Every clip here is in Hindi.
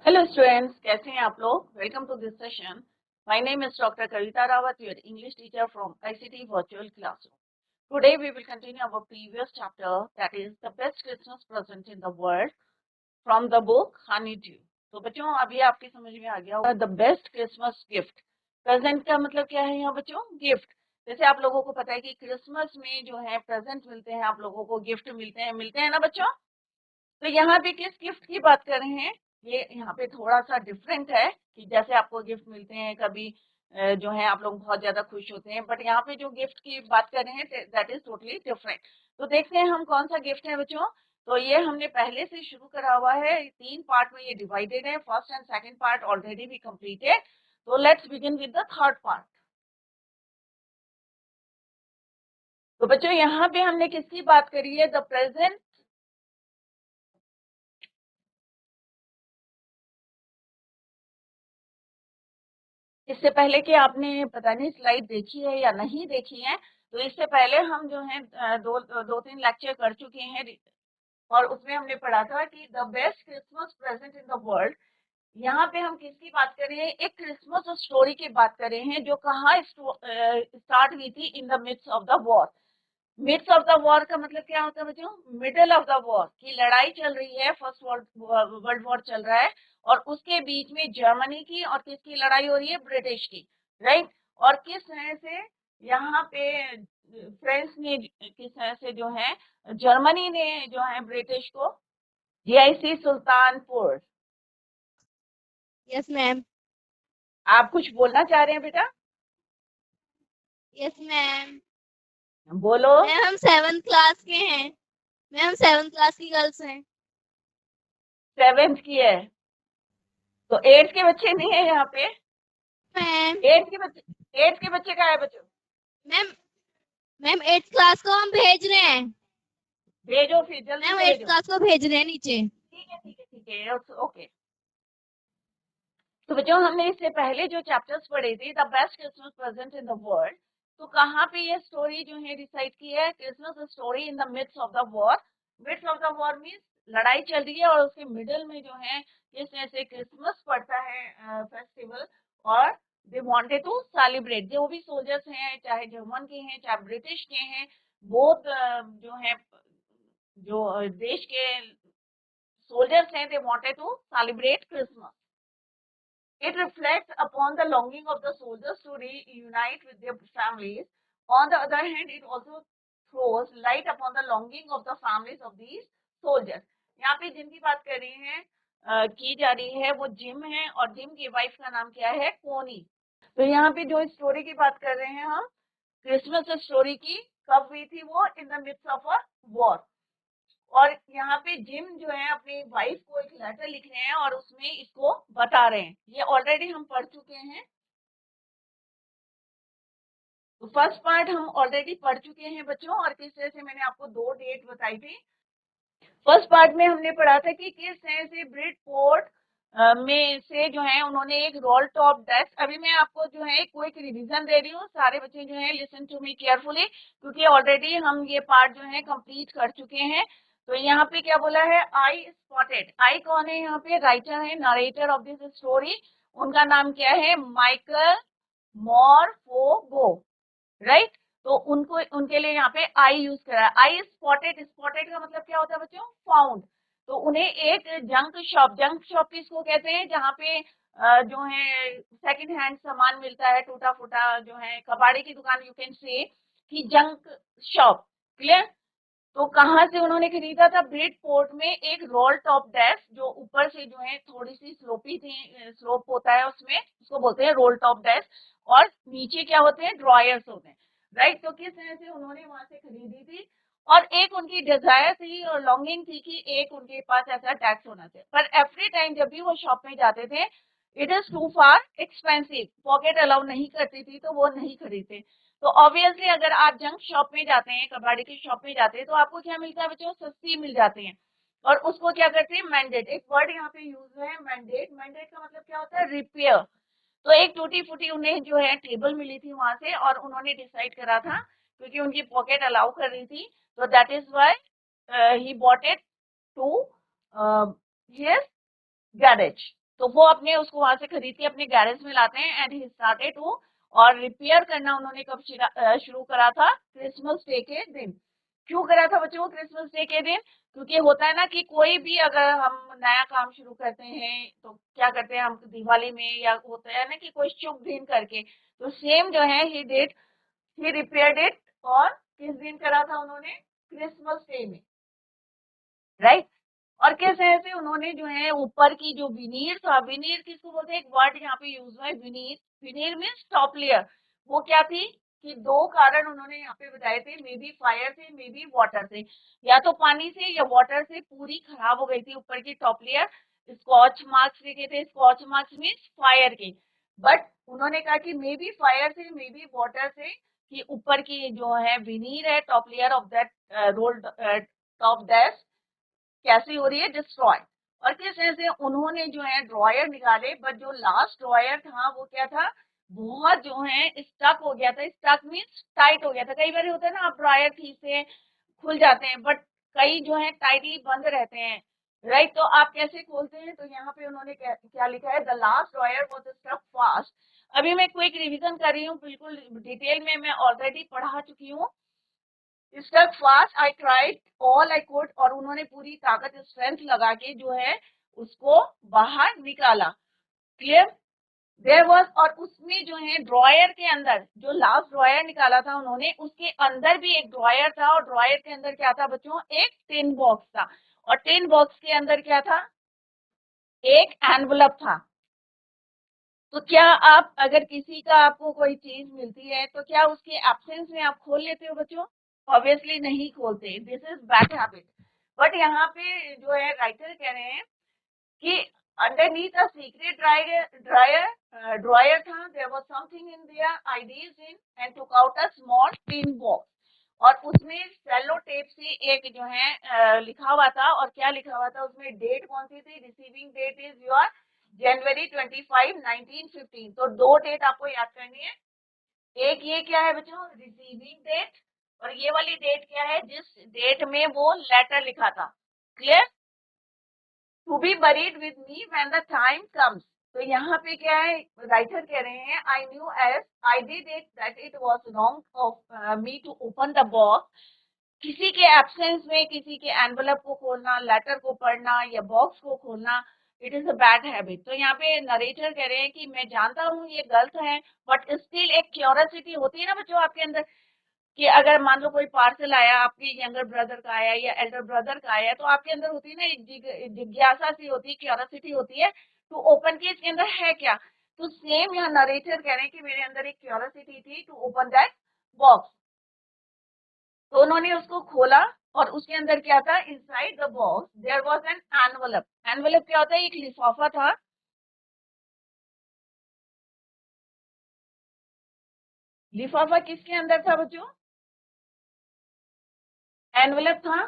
हेलो स्टूडेंट्स, कैसे हैं आप लोग। Welcome to this session. My name is doctor Kavita Rawat, your English teacher from ICT virtual classroom. Today we will continue our previous chapter, that is the best Christmas present in the world, from the book Honeydew. तो बच्चों, अभी आपकी समझ में आ गया होगा the best Christmas gift. Present का मतलब क्या है यहाँ बच्चों? गिफ्ट। जैसे आप लोगों को पता है कि क्रिसमस में जो है प्रेजेंट मिलते हैं, आप लोगों को गिफ्ट मिलते हैं ना बच्चों। तो यहाँ पे किस गिफ्ट की बात कर रहे हैं? ये यहाँ पे थोड़ा सा डिफरेंट है कि जैसे आपको गिफ्ट मिलते हैं कभी जो है आप लोग बहुत ज्यादा खुश होते हैं, बट यहाँ पे जो गिफ्ट की बात कर रहे हैं दैट इज टोटली डिफरेंट। तो देखते हैं हम कौन सा गिफ्ट है बच्चों। तो ये हमने पहले से शुरू करा हुआ है, 3 पार्ट में ये डिवाइडेड है। First and second part already भी कंप्लीटेड। तो let's begin with the third part. तो बच्चों, यहाँ पे हमने किसकी बात करी है? The present. इससे पहले कि आपने पता नहीं स्लाइड देखी है या नहीं देखी है, तो इससे पहले हम जो है दो तीन लेक्चर कर चुके हैं, और उसमें हमने पढ़ा था कि the best Christmas present in the world. यहाँ पे हम किसकी बात कर रहे हैं? एक क्रिसमस स्टोरी की बात कर रहे हैं जो कहाँ स्टार्ट हुई थी, in the midst of the war. Midst of the war का मतलब क्या होता है बच्चों? मिडिल ऑफ द वॉर की लड़ाई चल रही है, फर्स्ट वर्ल्ड वॉर चल रहा है, और उसके बीच में जर्मनी की और किसकी लड़ाई हो रही है? ब्रिटिश की, राइट। और किस तरह से यहाँ पे फ्रांस ने, किस तरह से जो है जर्मनी ने जो है ब्रिटिश को, जीआईसी सुल्तानपुर। Yes ma'am. आप कुछ बोलना चाह रहे हैं बेटा? Yes ma'am. बोलो। मैम हम 7th क्लास के हैं। मैम 7th क्लास की गर्ल्स हैं। सेवेंथ की है तो एट्थ के बच्चे नहीं है यहाँ पे? मैम एट्थ के बच्चे कहाँ है बच्चों? मैम मैम 8th क्लास को हम भेज रहे हैं। भेजो, फिर जल्दी मैम से 8th भेजो। क्लास को भेज रहे हैं नीचे। ठीक है, ठीक है, ठीक है, ओके। तो बच्चों, हमने इससे पहले जो चैप्टर्स पढ़े थे, the best Christmas present in the world, तो कहाँ पे ये स्टोरी जो है रिसाइट की है? Christmas story in the midst of the war. Midst of the war means लड़ाई चल रही है और उसके मिडल में जो है किस तरह से क्रिसमस पड़ता है फेस्टिवल, और दे वांटेड टू सेलिब्रेट। जो भी सोल्जर्स हैं, चाहे जर्मन के हैं चाहे ब्रिटिश के हैं, बोथ जो है जो देश के soldiers हैं, they wanted to celebrate Christmas. It reflects upon the longing of the soldiers to reunite with their families. On the other hand, it also throws light upon the longing of the families of these soldiers. यहाँ पे जिनकी बात कर रही हैं की जा रही है, वो जिम है, और जिम की वाइफ का नाम क्या है? कोनी। तो यहाँ पे जो स्टोरी की बात कर रहे हैं हम, क्रिसमस स्टोरी की, कब हुई थी वो? In the midst of a war. और यहाँ पे जिम जो है अपनी वाइफ को एक लेटर लिख रहे हैं और उसमें इसको बता रहे हैं। ये ऑलरेडी हम पढ़ चुके हैं। तो फर्स्ट पार्ट हम ऑलरेडी पढ़ चुके हैं बच्चों, और किस तरह से मैंने आपको 2 डेट बताई थी। फर्स्ट पार्ट में हमने पढ़ा था कि किस तरह से ब्रिडपोर्ट में से जो है उन्होंने एक रोल टॉप डेस्क। अभी मैं आपको जो है क्विक रिवीजन दे रही हूँ, सारे बच्चे जो है लिसन टू मी केयरफुली, क्योंकि ऑलरेडी हम ये पार्ट जो है कंप्लीट कर चुके हैं। तो यहाँ पे क्या बोला है? आई स्पॉटेड। आई कौन है? यहाँ पे राइटर है, नरेटर ऑफ दिस स्टोरी। उनका नाम क्या है? Michael Morpurgo, right. तो उनको, उनके लिए यहाँ पे आई यूज करा है। आई स्पॉटेड। स्पॉटेड का मतलब क्या होता है बच्चों? फाउंड। तो उन्हें एक जंक शॉप किसको कहते हैं? जहाँ पे जो है सेकंड हैंड सामान मिलता है, टूटा फूटा, जो है कबाड़ी की दुकान, यू कैन से कि जंक शॉप। क्लियर? तो कहाँ से उन्होंने खरीदा था? ब्रिड पोर्ट में एक रोल टॉप डेस्क, जो ऊपर से जो है थोड़ी सी स्लोपी थी, स्लोप होता है उसमें, उसको बोलते हैं रोल टॉप डेस्क, और नीचे क्या होते हैं? ड्रॉयर्स होते हैं, राइट। तो किस तरह से उन्होंने वहां से खरीदी थी, और एक उनकी डिजायर थी और लॉन्गिंग थी कि एक उनके पास ऐसा टैक्स होना चाहिए। पर एवरी टाइम जब भी वो शॉप में जाते थे, it is too far expensive, pocket allow नहीं करती थी, तो वो नहीं खरीदते। तो ऑब्वियसली अगर आप जंक शॉप में जाते हैं, कबाड़ी की शॉप में जाते हैं, तो आपको क्या मिलता है बच्चों? सस्ती मिल जाती है। और उसको क्या करते हैं? मैंडेट। एक वर्ड यहाँ पे यूज है, मैंडेट। मैंडेट का मतलब क्या होता है? रिपेयर। तो एक टूटी फूटी उन्हें जो है टेबल मिली थी वहां से, और उन्होंने डिसाइड करा था, क्योंकि उनकी पॉकेट अलाउ कर रही थी, तो that is why he bought it to his garage. तो वो अपने उसको वहां से खरीद के अपने गैरेज में लाते हैं एंड ही स्टार्टेड टू, और रिपेयर करना उन्होंने कब शुरू करा था? क्रिसमस डे के दिन। क्यों करा था बच्चों क्रिसमस डे के दिन? क्योंकि होता है ना कि कोई भी अगर हम नया काम शुरू करते हैं तो क्या करते हैं हम दिवाली में, या होता है ना कि कोई शुभ दिन करके, तो सेम जो है ही रिपेयर्ड इट, और किस दिन करा था उन्होंने? क्रिसमस डे में, राइट। और किस तरह से उन्होंने जो है ऊपर की जो विनीर था, विनीर किसको बोलते हैं? एक वर्ड यहाँ पे यूज हुआ है, विनीर। विनीर मीन्स टॉप लेयर। वो क्या थी कि दो कारण उन्होंने यहाँ पे बताए थे, मे बी फायर से, मे बी वाटर से, या तो पानी से या वाटर से पूरी खराब हो गई थी ऊपर की टॉप लेयर। स्कॉच मार्क्स लिखे थे, स्कॉच मार्क्स मीन्स फायर के, बट उन्होंने कहा कि मे बी फायर से, मे बी वाटर से, कि ऊपर की जो है विनीर है, top layer of that rolled top dash, कैसी हो रही है? डिस्ट्रॉय। और किस तरह से उन्होंने जो है ड्रॉयर निकाले, बट जो लास्ट ड्रॉयर था वो क्या था? बहुत जो है स्टक हो गया था। स्टक मीन्स टाइट हो गया था। कई बार होता है ना, आप ड्रॉयर खींचते खुल जाते हैं, बट कई जो है टाइटली बंद रहते हैं, राइट। तो आप कैसे खोलते हैं? तो यहाँ पे उन्होंने क्या लिखा है? The last drawer was stuck fast. अभी मैं क्विक रिवीजन कर रही हूँ, बिल्कुल डिटेल में मैं ऑलरेडी पढ़ा चुकी हूँ। Stuck fast, I tried all I could, और उन्होंने पूरी ताकत स्ट्रेंथ लगा के जो है उसको बाहर निकाला। क्लियर? देयर वाज, और उसमें जो है ड्रॉयर के अंदर, जो लास्ट ड्रॉयर निकाला था उन्होंने, उसके अंदर भी एक ड्रॉयर था, और ड्रॉयर के अंदर क्या था बच्चों? एक टिन बॉक्स था, और टिन बॉक्स के अंदर क्या था? एक एनवलप था। तो क्या आप, अगर किसी का आपको कोई चीज मिलती है तो क्या उसके एब्सेंस में आप खोल लेते हो बच्चों? ऑब्वियसली नहीं खोलते, this is bad habit. But यहाँ पे जो है राइटर कह रहे हैं कि underneath a secret drawer था, there was something in there, ideas in, and took out a small tin box, और उसमें सेलो टेप से एक जो है लिखा हुआ था, और क्या लिखा हुआ था उसमें? डेट कौन सी थी? रिसीविंग डेट इज योर जनवरी 25, 1915। तो दो डेट आपको याद करनी है। एक ये क्या है बच्चों? Receiving date. और ये वाली डेट क्या है? जिस डेट में वो लेटर लिखा था। Clear? To be buried with me when the time comes. तो यहाँ पे क्या है? राइटर कह रहे हैं, I knew as I did it that it was wrong of me to open the box. किसी के एब्सेंस में किसी के एनवलप को खोलना, लेटर को पढ़ना या बॉक्स को खोलना, it is a bad habit. तो यहाँ पे नरेटर कह रहे हैं कि मैं जानता हूँ ये गलत है, बट स्टिल एक क्यूरियोसिटी होती है ना बच्चों आपके अंदर, कि अगर मान लो कोई पार्सल आया, आपके यंगर ब्रदर का आया या एल्डर ब्रदर का आया, तो आपके अंदर होती है ना एक जिज्ञासा सी होती है, क्यूरियोसिटी होती है टू ओपन की इसके अंदर है क्या। तो सेम यहाँ नरेटर कह रहे हैं कि मेरे अंदर एक क्यूरियोसिटी थी टू ओपन दैट बॉक्स। तो उन्होंने उसको खोला, और उसके अंदर क्या था? Inside the box there was an envelope. Envelope क्या होता है? एक लिफाफा था। लिफाफा किसके अंदर था बच्चों? एनवलप था,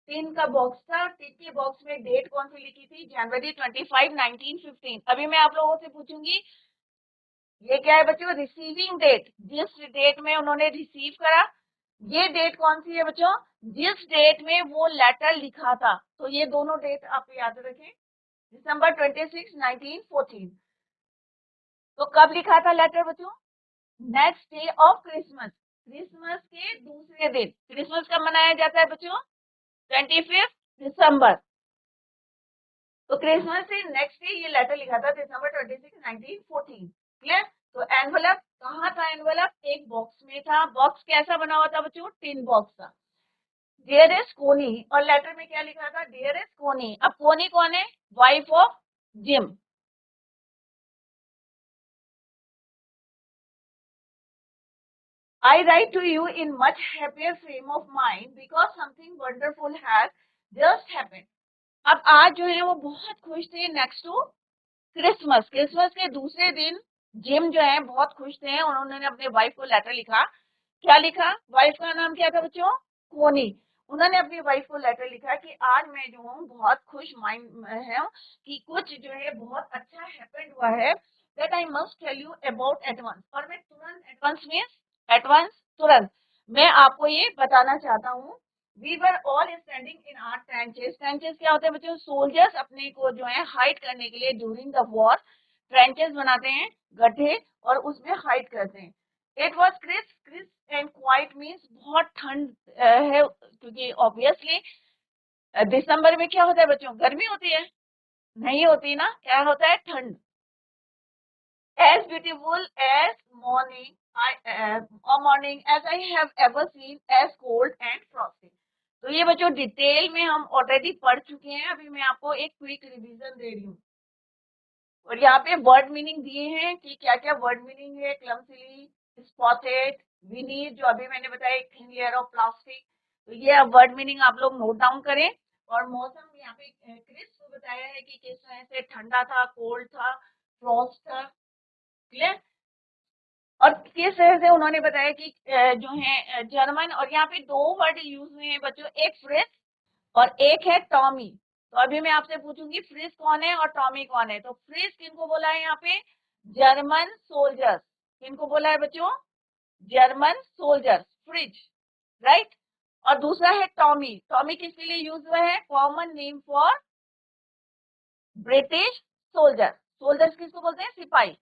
टिन का बॉक्स था। टिन के बॉक्स में डेट कौन सी लिखी थी? जनवरी 25, 1915। अभी मैं आप लोगों से पूछूंगी, ये क्या है बच्चों? रिसीविंग डेट, जिस डेट में उन्होंने रिसीव करा। ये डेट कौन सी है बच्चों? जिस डेट में वो लेटर लिखा था। तो ये दोनों डेट आप याद रखें, दिसंबर 26, 1914। तो कब लिखा था लेटर बच्चों? Next day of Christmas, Christmas के दूसरे दिन। क्रिसमस कब मनाया जाता है बच्चों? 25 दिसंबर। तो क्रिसमस से नेक्स्ट डे ये लेटर लिखा था, दिसंबर 26, 1914। क्लियर? तो एनवलप कहाँ था? एनवलप एक बॉक्स में था। बॉक्स कैसा बना हुआ था बच्चों? टिन बॉक्स था। डियरेस्ट कोनी, और लेटर में क्या लिखा था? डियरेस्ट कोनी। अब कोनी कौन है? Wife of gym. I write to you in much happier frame of mind because something wonderful has just happened. अब आज जो है वो बहुत खुश थे नेक्स्ट टू क्रिसमस। क्रिसमस के दूसरे दिन जिम जो है बहुत खुश थे, और उन्होंने अपने वाइफ को लेटर लिखा। क्या लिखा? वाइफ का नाम क्या था बच्चों? कोनी। उन्होंने अपनी वाइफ को लेटर लिखा कि आज मैं जो हूँ बहुत खुश माइंड में है कि कुछ जो है बहुत अच्छा हैपेंड हुआ है, that I must tell you about advance. और मैं तुरंत, एडवांस मीन्स एडवांस, तुरंत मैं आपको ये बताना चाहता हूँ we were all standing in our trenches. Trenches क्या होते हैं बच्चों? सोल्जर्स अपने को जो है हाइड करने के लिए ड्यूरिंग द वॉर ट्रेंचेस बनाते हैं, गड्ढे, और उसमें हाइड करते हैं। It was crisp crisp and quite means बहुत ठंड है, क्योंकि ऑब्वियसली दिसंबर में क्या होता है बच्चों? गर्मी होती है? नहीं होती ना, क्या होता है? ठंड। as beautiful as morning as I have ever seen, as cold and frosty। तो ये बच्चों डिटेल में हम ऑलरेडी पढ़ चुके हैं, अभी मैं आपको एक क्विक रिवीजन दे रही हूँ। और यहाँ पे वर्ड मीनिंग दिए हैं कि क्या क्या वर्ड मीनिंग है। क्लमसिली, स्पॉटेड, विनीर, जो अभी मैंने बताया, एक थिन लेयर ऑफ प्लास्टिक। तो ये वर्ड मीनिंग आप लोग नोट डाउन करें। और मौसम यहाँ पे क्रिस्प बताया है कि किस तरह से ठंडा था, कोल्ड था, फ्रॉस्ट था। क्लियर? और किस तरह से उन्होंने बताया कि जो है जर्मन, और यहाँ पे दो वर्ड यूज हुए हैं बच्चों, एक फ्रिस और एक है टॉमी। तो अभी मैं आपसे पूछूंगी फ्रिस कौन है और टॉमी कौन है। तो फ्रिस किनको बोला है यहाँ पे? German soldiers. किनको बोला है बच्चों? German soldiers, fridge, right. और दूसरा है टॉमी। टॉमी किसके लिए यूज हुआ है? Common name for British soldier. Soldiers किसको बोलते हैं? सिपाही।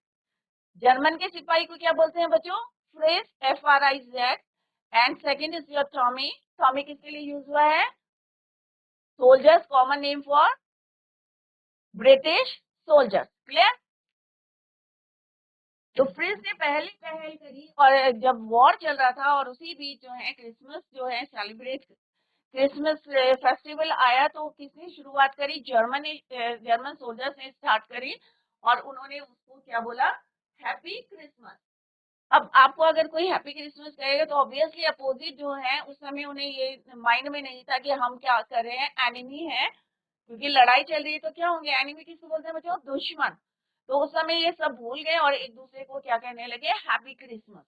जर्मन के सिपाही को क्या बोलते हैं बच्चों? Phrase, FRIZ। And second is your Tommy. Tommy किसके लिए यूज हुआ है? Soldiers, common name for British soldiers. Clear? तो फ्रिज ने पहली पहल करी, और जब वॉर चल रहा था और उसी बीच जो है क्रिसमस जो है सेलिब्रेट, क्रिसमस फेस्टिवल आया, तो किसने शुरुआत करी? जर्मन सोल्जर्स ने स्टार्ट करी, और उन्होंने उसको क्या बोला? Happy Christmas. अब आपको अगर कोई हैप्पी क्रिसमस कहेगा तो ऑब्वियसली अपोजिट जो है, उस समय उन्हें ये माइंड में नहीं था कि हम क्या कर रहे हैं, एनिमी है, क्योंकि लड़ाई चल रही है। तो क्या होंगे? एनिमी किसको बोलते हैं बच्चों? दुश्मन। तो उस समय ये सब भूल गए और एक दूसरे को क्या कहने लगे? Happy Christmas,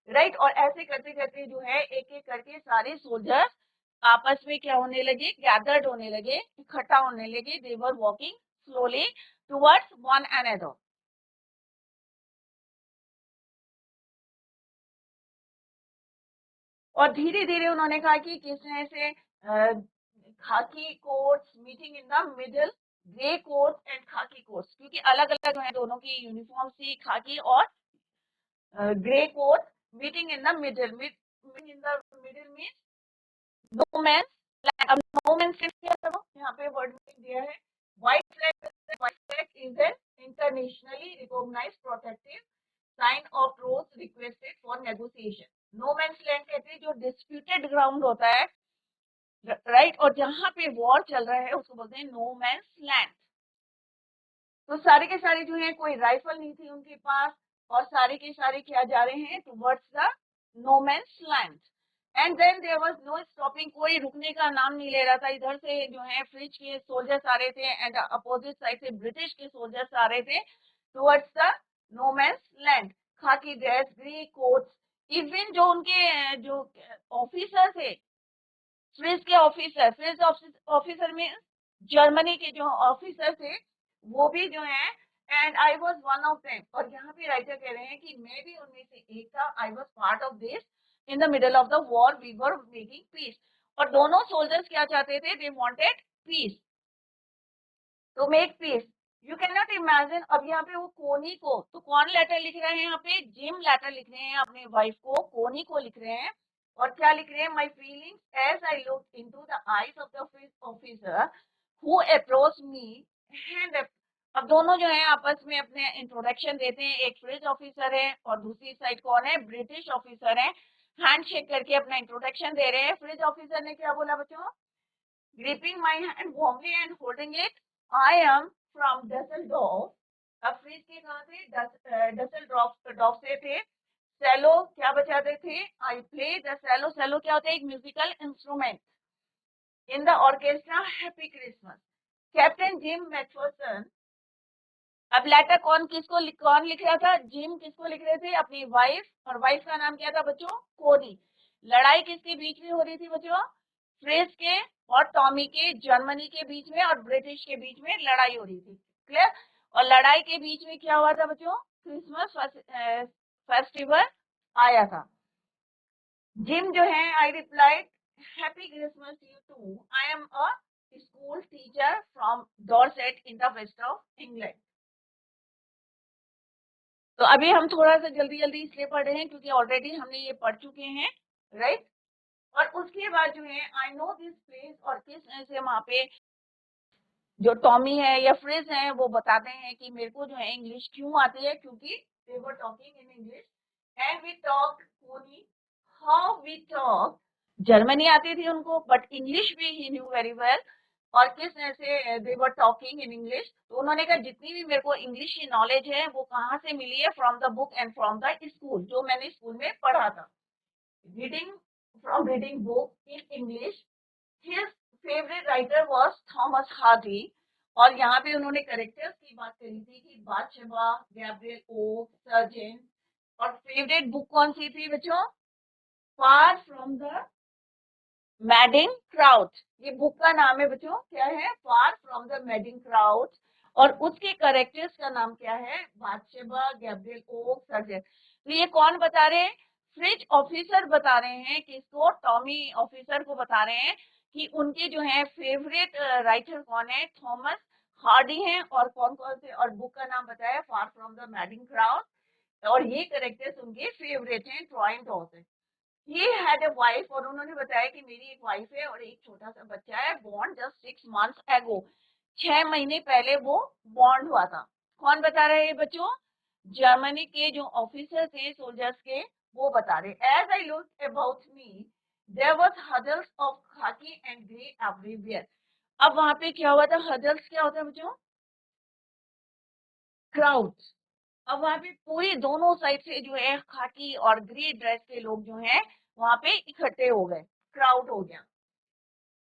right. और ऐसे करते करते जो है एक एक करके सारे सोल्जर्स आपस में क्या होने लगे? गैदर्ड होने लगे, इकट्ठा होने लगे। They were walking slowly towards one another. और धीरे धीरे उन्होंने कहा कि किस तरह से खाकी quotes meeting in the middle, grey quotes and खाकी कोट्स, क्योंकि अलग अलग है दोनों की यूनिफॉर्म थी, खाकी और grey coat, meeting in the middle. Meeting in the middle means no man's land. अब नो मैंस क्या था? यहाँ पे वर्ड में दिया है white flag. White flag is an internationally recognised protective sign of truth requested for negotiation. No man's land कहते हैं जो डिस्प्यूटेड ग्राउंड होता है, राइट। और जहां पे वॉर चल रहा है उसको बोलते हैं नो मैंस लैंड। तो सारे के सारे जो है, कोई राइफल नहीं थी उनके पास, और सारे के सारे क्या जा रहे हैं? Towards the no man's land. And then there was no stopping. कोई रुकने का नाम नहीं ले रहा था। इधर से जो है फ्रिज के सोल्जर्स आ रहे थे, एंड अपोजिट साइड से ब्रिटिश के सोल्जर्स आ रहे थे towards the no man's land. Khaki dress, grey coats, even जो उनके जो ऑफिसर थे, स्विस के ऑफिसर, स्विस ऑफिसर में जर्मनी के जो ऑफिसर थे वो भी जो है, and I was one of them. और यहाँ पे राइटर कह रहे हैं कि मैं भी उनमें से एक था। I was part of this. In the middle of the war we were making peace. और दोनों सोल्जर्स क्या चाहते थे? They wanted peace, to make peace. You can not imagine. अब यहाँ पे वो कोनी को, तो कौन लेटर लिख रहे हैं यहाँ पे? जिम लेटर लिख रहे हैं अपने वाइफ को, कोनी को लिख रहे हैं। और क्या लिख रहे हैं? My feelings as I look into the eyes of the officer who approach me hand. अब दोनों जो है आपस में अपने इंट्रोडक्शन देते हैं। एक फ्रिज ऑफिसर है और दूसरी साइड कौन है? ब्रिटिश ऑफिसर है। हैंड शेक करके अपना इंट्रोडक्शन दे रहे हैं। फ्रिज ऑफिसर ने क्या बोला बच्चों? gripping my hand warmly and holding it, I am from Dusseldorf। अब फ्रीज के कहाँ थे? डसेल्डॉर्फ से थे। सेलो क्या बजाते थे? आई प्ले द सेलो। सेलो क्या होता है? एक musical instrument in the orchestra. Happy Christmas. Captain gym Macpherson. अब लेटर कौन लिख रहा था? जिम किसको लिख रहे थे? अपनी वाइफ। और वाइफ का नाम क्या था बच्चों? कोनी। लड़ाई किसके बीच में हो रही थी बच्चों? फ्रेज के और टॉमी के, जर्मनी के बीच में और ब्रिटिश के बीच में लड़ाई हो रही थी। क्लियर? और लड़ाई के बीच में क्या हुआ था बच्चों? क्रिसमस फेस्टिवल आया था। जिम जो है, I replied Happy Christmas to you too. I am a school teacher from Dorset in the west of England. तो अभी हम थोड़ा सा जल्दी जल्दी इसलिए पढ़ रहे हैं क्योंकि ऑलरेडी हमने ये पढ़ चुके हैं, राइट। और उसके बाद जो है आई नो दिस प्लेस, और किस तरह से वहाँ पे जो टॉमी है या फ्रिज है वो बताते हैं कि मेरे को जो है इंग्लिश क्यों आती है, क्योंकि they were talking in English and we talk कोनी, हाउ वी टॉक। जर्मनी आती थी उनको बट इंग्लिश भी ही न्यू वेरी वेल। और किस तरह से दे वर टॉकिंग इन इंग्लिश, तो उन्होंने कहा जितनी भी मेरे को इंग्लिश की नॉलेज है वो कहाँ से मिली है, from the book and from the school, जो मैंने स्कूल में पढ़ा था। Reading from reading book in English. His favorite writer was Thomas Hardy। और यहाँ पे उन्होंने करेक्टर्स की बात करी थी कि बादशाह, गैब्रियल ओक, सर्जेंट। और फेवरेट बुक कौन सी थी बच्चों? फार फ्रॉम द मैडिंग क्राउड। ये बुक का नाम है बच्चों, क्या है? फार फ्रॉम द मैडिंग क्राउड। और उसके करेक्टर्स का नाम क्या है? बादशाह, गैब्रियल ओक, सर्जेंट। तो ये कौन बता रहे हैं? फ्रिज ऑफिसर बता रहे हैं कि इसको, टॉमी ऑफिसर को बता रहे हैं कि उनके जो है फेवरेट राइटर कौन है? थॉमस हार्डी हैं। और कौन कौन से, और बुक का नाम बताया Far from the Madding Crowd. और ये करेक्टर्स उनके फेवरेट हैं, ट्रॉइन Dorset. He had a wife, और उन्होंने बताया कि मेरी एक वाइफ है और एक छोटा सा बच्चा है, बॉर्न जस्ट 6 months एगो। 6 महीने पहले वो बॉर्न हुआ था। कौन बता रहे हैं बच्चों? जर्मनी के जो ऑफिसर थे सोल्जर्स के, वो बता रहे। As I look about me there was huddles of khaki and grey everywhere. अब वहां पे क्या हुआ था? हडल्स क्या होता है बच्चों? क्राउड। अब वहां पे पूरी दोनों साइड से जो है खाकी और ग्रे ड्रेस के लोग जो हैं वहां पे इकट्ठे हो गए, क्राउड हो गया।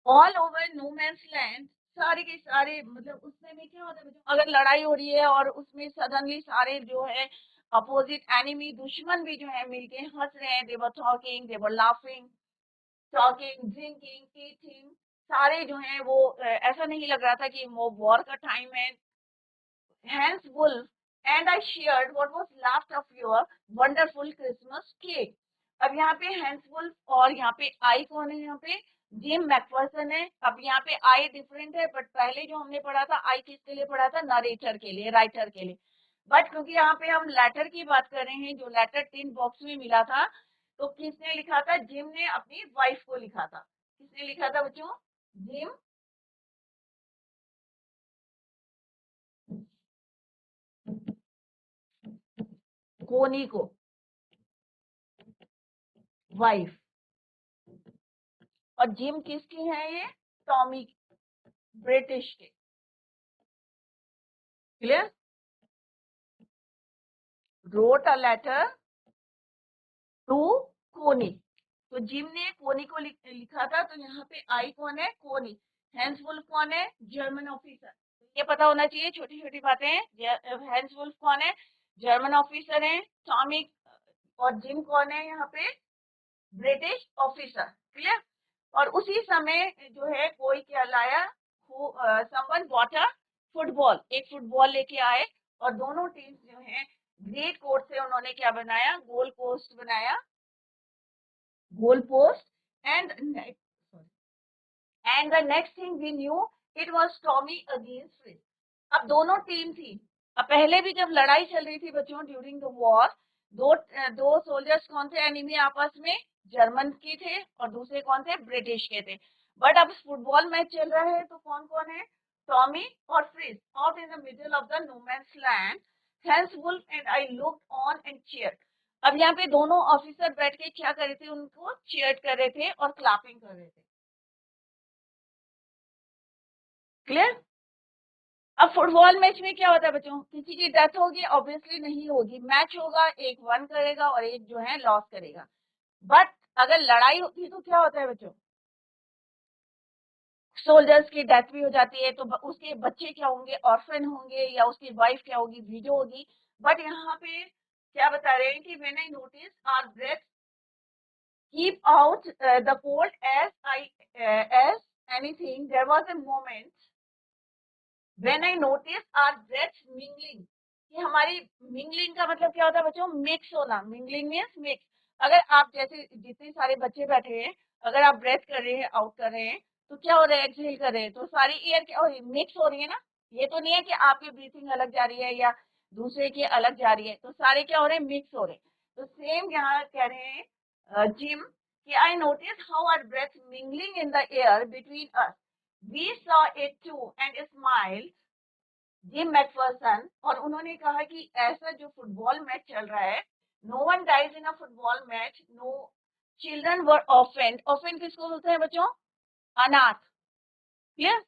All over no man's land, सारे के सारे, मतलब उस समय क्या होता है बच्चों, अगर लड़ाई हो रही है और उसमें सडनली सारे जो है अपोजिट एनिमी, दुश्मन भी जो है मिलके हंस रहे हैं, they were talking, they were laughing, talking, drinking, eating, सारे जो है वो ऐसा नहीं लग रहा था कि वो वॉर का टाइम है। Hence Wolf, and I shared what was left of your wonderful Christmas cake। अब यहाँ पे हैंस वुल्फ और यहाँ पे आई कौन है? यहाँ पे जिम मैकफर्सन है। अब यहाँ पे आई डिफरेंट है, बट पहले जो हमने पढ़ा था आई किसके लिए पढ़ा था? नरेटर के लिए, राइटर के लिए। बट क्योंकि यहाँ पे हम लेटर की बात कर रहे हैं, जो लेटर टिन बॉक्स में मिला था, तो किसने लिखा था? जिम ने अपनी वाइफ को लिखा था। किसने लिखा था बच्चों? जिम कोनी को, वाइफ। और जिम किसकी है? ये टॉमी, ब्रिटिश के। Clear? Wrote a letter to Connie. तो जिम ने कोनी को लिखा था, तो यहाँ पे आई कौन है? कोनी। हैंस वुल्फ कौन है? German officer. ये पता होना चाहिए, छोटी छोटी बातें हैं। हैंस वुल्फ कौन है? जर्मन ऑफिसर है। टॉमी और जिम कौन है? यहाँ पे ब्रिटिश ऑफिसर। क्लियर? और उसी समय जो है कोई क्या लाया? समवन बॉट अ फुटबॉल, एक फुटबॉल लेके आए। और दोनों टीम्स जो है ग्रेट कोर्ट से उन्होंने क्या बनाया? गोल पोस्ट बनाया, goal post. And and the next thing we knew, it was Tommy against Fritz. अब दोनों टीम थी। अब पहले भी जब लड़ाई चल रही थी बच्चों ड्यूरिंग द वॉर, दो सोल्जर्स कौन थे एनिमी आपस में? जर्मन के थे, और दूसरे कौन थे? ब्रिटिश के थे। बट अब फुटबॉल मैच चल रहा है, तो कौन कौन है? टॉमी और Fritz out in the middle of the no man's land. Hans Wolf and I looked on and cheered. अब यहाँ पे दोनों ऑफिसर बैठ के क्या कर रहे थे? उनको चीयर कर रहे थे और क्लैपिंग कर रहे थे। क्लियर? अब फुटबॉल मैच में क्या होता है बच्चों? किसी की डेथ होगी? ऑब्वियसली नहीं होगी। मैच होगा, एक वन करेगा और एक जो है लॉस करेगा। बट अगर लड़ाई होती तो क्या होता है बच्चों? सोल्जर्स की डेथ भी हो जाती है, तो उसके बच्चे क्या होंगे? ऑर्फन होंगे, या उसकी वाइफ क्या होगी? विडो होगी। बट यहाँ पे क्या बता रहे हैं कि when I notice our breath keep out the cold as anything, there was a moment when I noticed our breaths mingling। कि हमारी मिंगलिंग का मतलब क्या होता है बच्चों? मिक्स होना। Mingling means mix. अगर आप जैसे जितने सारे बच्चे बैठे हैं, अगर आप ब्रेथ कर रहे हैं, आउट कर रहे हैं, तो क्या हो रहा है, एक्सहेल कर रहे हैं, तो सारी एयर क्या हो रही है, मिक्स हो रही है ना। ये तो नहीं है कि आपकी ब्रीथिंग अलग जा रही है या दूसरे की अलग जा रही है, तो सारे क्या हो रहे हैं, मिक्स हो रहे हैं। तो सेम यहाँ कह रहे हैं जिम कि I notice how our breath mingling in the air between us, we saw it too and smile Jim McPherson. और उन्होंने कहा कि ऐसा जो फुटबॉल मैच चल रहा है, no one dies in a football match, no children were offend. Offend किसको बोलते हैं बच्चों, अनाथ। क्लियर,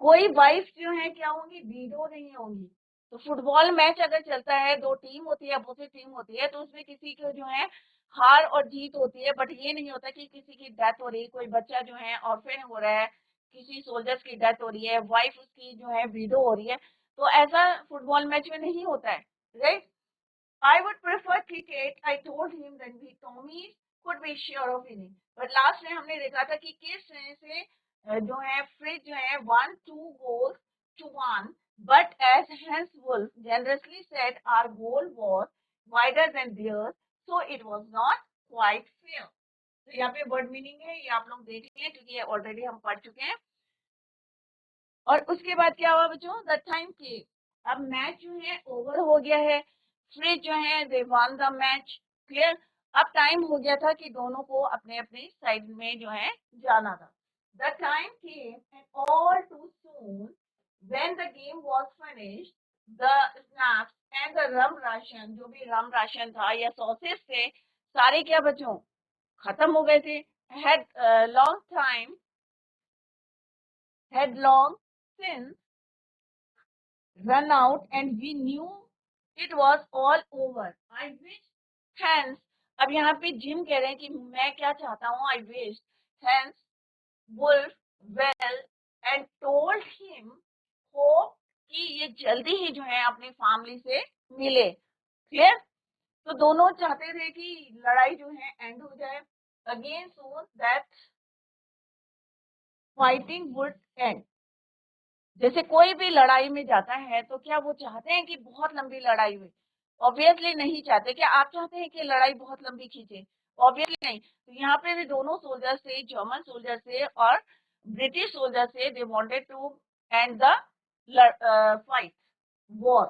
कोई वाइफ जो है क्या होंगी, विडो नहीं होंगी। तो फुटबॉल मैच अगर चलता है, दो टीम होती है, अपोजिट टीम होती है, तो उसमें किसी को जो है हार और जीत होती है, बट ये नहीं होता कि किसी की डेथ हो रही है, कोई बच्चा जो है ऑर्फन हो रहा है, किसी सोल्जर्स की डेथ हो रही है, वाइफ उसकी जो है विडो हो रही है, तो ऐसा फुटबॉल मैच में नहीं होता है, right. I would prefer cricket. I told him that we Tommy could be sure of winning. But last में हमने देखा था कि किस तरह से जो है फ्रिज जो है 1-2 goals to 1. But as Hans Wolf generously said, our goal was wider than theirs, so it was not quite fair. तो यहाँ पे वर्ड मीनिंग है, ये आप लोग देख लें क्योंकि ये ऑलरेडी हम पढ़ चुके हैं। और उसके बाद क्या हुआ बच्चों, द टाइम के, अब मैच जो है ओवर हो गया है, फ्रिज जो है दे वन द मैच। क्लियर, अब टाइम हो गया था कि दोनों को अपने अपने साइड में जो है जाना था। The time came and all too soon when the game was finished, the snacks and the rum ration, जो भी रम राशन था या सॉसेस थे, सारे क्या बच्चों खत्म हो गए थे। Had long time, had long since run out and we knew it was all over. I wish hence, अब यहाँ पे जिम कह रहे हैं कि मैं क्या चाहता हूँ, I wish hence Wolf well and told him hope कि ये जल्दी ही जो है अपनी फैमिली से मिले। क्लियर, तो दोनों चाहते थे कि लड़ाई जो है एंड हो जाए, again soon that fighting would end. जैसे कोई भी लड़ाई में जाता है तो क्या वो चाहते हैं कि बहुत लंबी लड़ाई हुई, ऑब्वियसली नहीं चाहते। क्या आप चाहते हैं कि लड़ाई बहुत लंबी खींचे, ऑब्वियसली नहीं। तो यहाँ पे भी दोनों सोल्जर से, जर्मन सोल्जर से और ब्रिटिश सोल्जर से, they wanted to end the fight war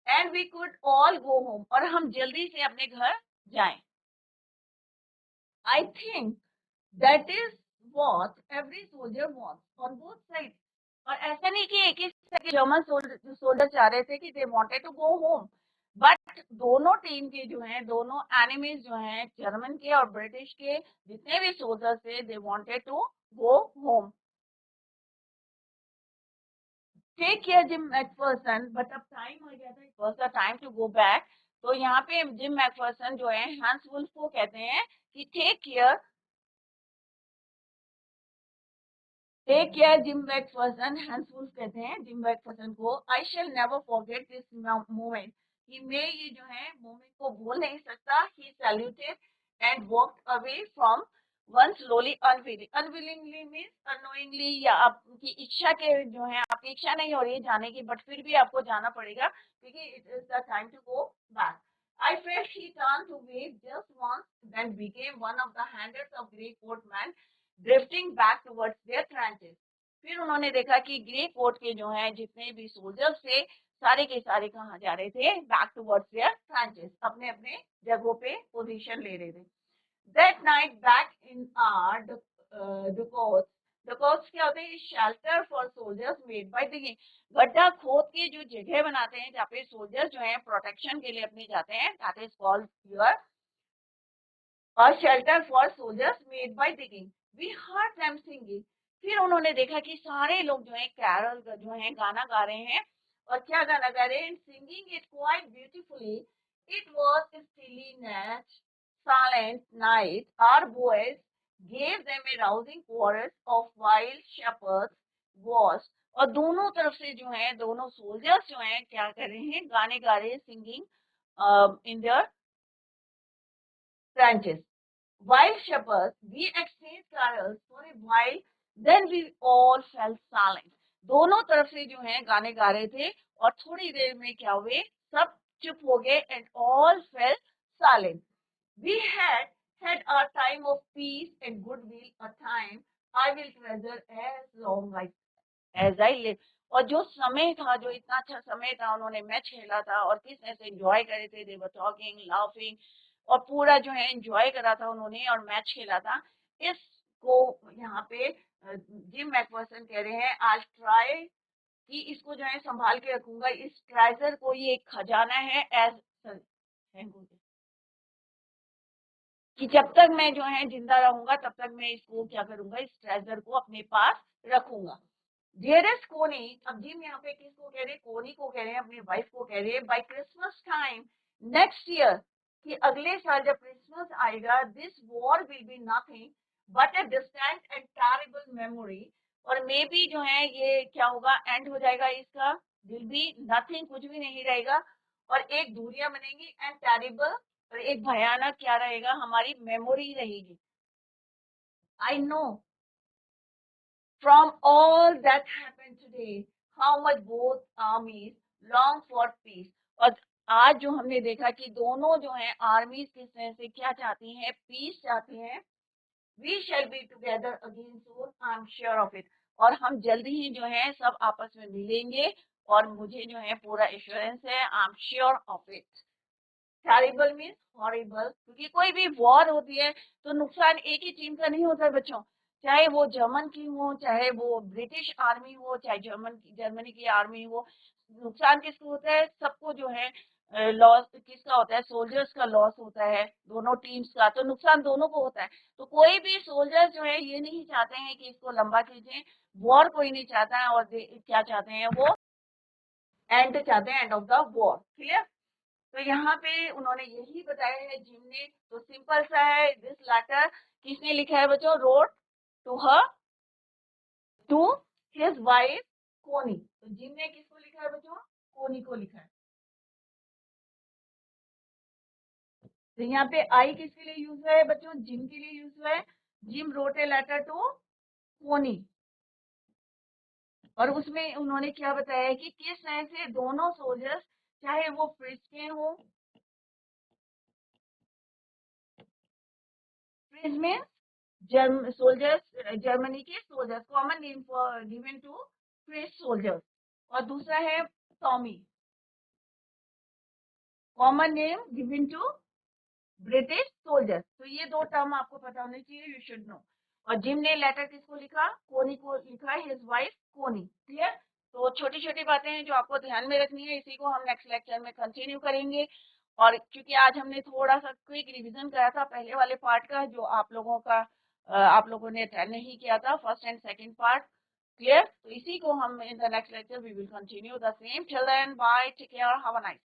and we could all go home, और हम जल्दी से अपने घर जाएं। I think that is what every soldier wants on both side. और ऐसा नहीं कि एक ही जर्मन सोल्जर चाह रहे थे कि they wanted to go home, but दोनों टीम के जो हैं, दोनों एनिमीज जो हैं, जर्मन के और ब्रिटिश के जितने भी सोल्जर थे, they wanted to go home. Take care Jim McPherson, but अब टाइम हो गया था, it was the time to go back. तो यहाँ पे जिम मैकफर्सन जो है हंस वुल्फ को कहते हैं कि टेक केयर जिम मैकफर्सन, हंस वुल्फ कहते हैं जिम मैकफर्सन को, I shall never forget this moment, कि मैं ये जो है मोमेंट को भूल नहीं सकता। He saluted and walked away from one slowly unwillingly means annoyingly, या आपकी इच्छा के जो है, आपकी इच्छा नहीं हो रही है जाने की, बट फिर भी आपको जाना पड़ेगा क्योंकि it is the time to go back. I felt he turned to wave just once, then became one of the hundreds of grey coat men drifting back towards their trenches. फिर उन्होंने देखा कि ग्रे कोट के जो हैं जितने भी सोल्जर्स थे, सारे के सारे कहाँ जा रहे थे, बैक टुवर्ड्स देयर ट्रेंचेस, अपने अपने जगहों पे पोजीशन ले रहे थे। That night back in our dugouts, dugouts क्या होते हैं, shelter for soldiers made by digging, गड्ढा खोद के जो जगह बनाते हैं जहाँ पे सोल्जर्स जो है प्रोटेक्शन के लिए अपने जाते हैं, दैट इज कॉल्ड योर और shelter for soldiers made by digging. We heard them singing, फिर उन्होंने देखा कि सारे लोग जो है कैरल जो है गाना गा रहे हैं, और क्या गाना गा रहे हैं, singing it quite beautifully. It was stilly night, silent night, our voice gave them a rousing chorus of wild shepherds was। और दोनों तरफ से जो है, दोनों सोल्जर्स जो हैं क्या कर रहे हैं, गाने गा रहे हैं, singing in their branches. While shepherds, we exchanged carols for a while, then we all fell silent. दोनों तरफ से जो है गाने गा रहे थे, और थोड़ी देर में क्या हुए, सब चुप हो गए, and all fell silent. We had had a time of peace and goodwill, a time I will treasure as long as I live. और जो समय था, जो इतना अच्छा समय था, उन्होंने मैच खेला था और किस तरह से एंजॉय करे थे, दे वर टॉकिंग, लाफिंग, और पूरा जो है एंजॉय करा था उन्होंने और मैच खेला था। इसको यहाँ पे जिम मैकफर्सन कह रहे हैं, आज ट्राई कि इसको जो है संभाल के रखूंगा, इस ट्रेजर को, ये एक खजाना है, एज कि जब तक मैं जो है जिंदा रहूंगा तब तक मैं इसको क्या करूंगा, इस ट्रेजर को अपने पास रखूंगा। डियरेस्ट कोनी, अब जिम यहाँ पे किसको कह रहे हैं, कोनी को कह रहे हैं, अपनी वाइफ को कह रहे हैं, by Christmas time next year, कि अगले साल जब क्रिसमस आएगा, this war will be nothing but a distant and terrible memory, और मे बी जो है ये क्या होगा, एंड हो जाएगा इसका, विल बी नथिंग, कुछ भी नहीं रहेगा, और एक दूरियां बनेंगी, एंड टेरिबल, और एक भयानक क्या रहेगा, हमारी मेमोरी रहेगी। I know from all that happened today, how much both armies long for peace. और आज जो हमने देखा कि दोनों जो हैं आर्मीज किस तरह से क्या चाहती हैं, पीस चाहती हैं। We shall be together again soon, I'm sure of it. और हम जल्दी ही जो है सब आपस में मिलेंगे, और मुझे जो है पूरा एश्योरेंस है, I'm sure of it. Terrible means horrible, क्योंकि कोई भी वॉर होती है तो नुकसान एक ही टीम का नहीं होता है बच्चों, चाहे वो जर्मन की हो, चाहे वो ब्रिटिश आर्मी हो, चाहे जर्मनी की आर्मी हो, नुकसान किसको होता है, सबको जो है लॉस किसका होता है, सोल्जर्स का लॉस होता है, दोनों टीम्स का, तो नुकसान दोनों को होता है। तो कोई भी सोल्जर्स जो है ये नहीं चाहते हैं कि इसको लंबा खींचे, वॉर कोई नहीं चाहता है, और क्या चाहते हैं वो, एंड चाहते हैं, end of the war. Clear? तो यहाँ पे उन्होंने यही बताया है जिम ने, तो सिंपल सा है, दिस लेटर किसने लिखा है बच्चों, wrote to her, to his wife Connie, तो जिम ने किसको लिखा है बच्चों, कोनी को लिखा है। तो यहाँ पे आई किसके लिए यूज हुआ है बच्चों, जिम के लिए यूज हुआ है, Jim wrote a letter to Connie, और उसमें उन्होंने क्या बताया है कि किस तरह से दोनों सोल्जर्स, चाहे वो फ्रिज के हो, फ्रिज में सोल्जर्स, जर्मनी के soldiers, common name for given to French soldiers, और दूसरा है Tommy, common name given to British soldiers. तो ये दो टर्म आपको पता होने चाहिए, यू शुड नो। और जिम ने लेटर किसको लिखा, कोनी को लिखा, हिज वाइफ कोनी। क्लियर? तो छोटी छोटी बातें हैं जो आपको ध्यान में रखनी है, इसी को हम नेक्स्ट लेक्चर में कंटिन्यू करेंगे। और क्योंकि आज हमने थोड़ा सा क्विक रिवीजन करा था पहले वाले पार्ट का, जो आप लोगों ने अटेंड नहीं किया था, first and second part. Clear? तो इसी को हम in the next lecture we will continue the same. Till then bye, take care, have a nice